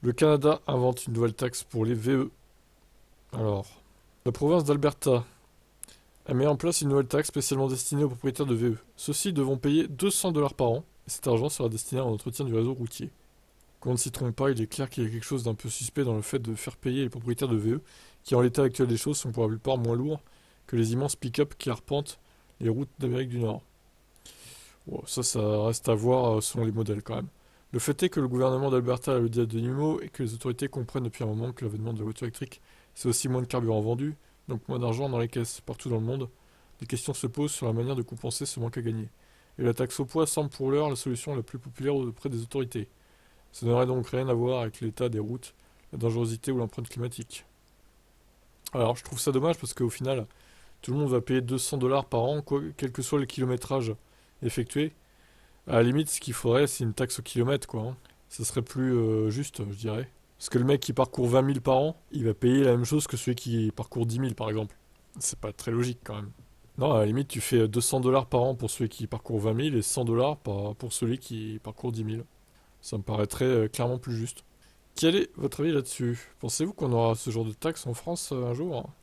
Le Canada invente une nouvelle taxe pour les VE. Alors, la province d'Alberta a mis en place une nouvelle taxe spécialement destinée aux propriétaires de VE. Ceux-ci devront payer 200 $ par an, et cet argent sera destiné à l'entretien du réseau routier. Qu'on ne s'y trompe pas, il est clair qu'il y a quelque chose d'un peu suspect dans le fait de faire payer les propriétaires de VE, qui en l'état actuel des choses sont pour la plupart moins lourds que les immenses pick-up qui arpentent les routes d'Amérique du Nord. Bon, ça reste à voir selon les modèles quand même. Le fait est que le gouvernement d'Alberta a le dit à demi-mot et que les autorités comprennent depuis un moment que l'avènement de la voiture électrique, c'est aussi moins de carburant vendu, donc moins d'argent dans les caisses partout dans le monde. Des questions se posent sur la manière de compenser ce manque à gagner. Et la taxe au poids semble pour l'heure la solution la plus populaire auprès des autorités. Ça n'aurait donc rien à voir avec l'état des routes, la dangerosité ou l'empreinte climatique. Alors je trouve ça dommage parce qu'au final, tout le monde va payer 200 $ par an, quel que soit le kilométrage effectué. À la limite, ce qu'il faudrait, c'est une taxe au kilomètre, quoi, hein. Ça serait plus juste, je dirais. Parce que le mec qui parcourt 20 000 par an, il va payer la même chose que celui qui parcourt 10 000, par exemple. C'est pas très logique, quand même. Non, à la limite, tu fais 200 $ par an pour celui qui parcourt 20 000 et 100 $ pour celui qui parcourt 10 000. Ça me paraîtrait clairement plus juste. Quel est votre avis là-dessus? Pensez-vous qu'on aura ce genre de taxe en France un jour?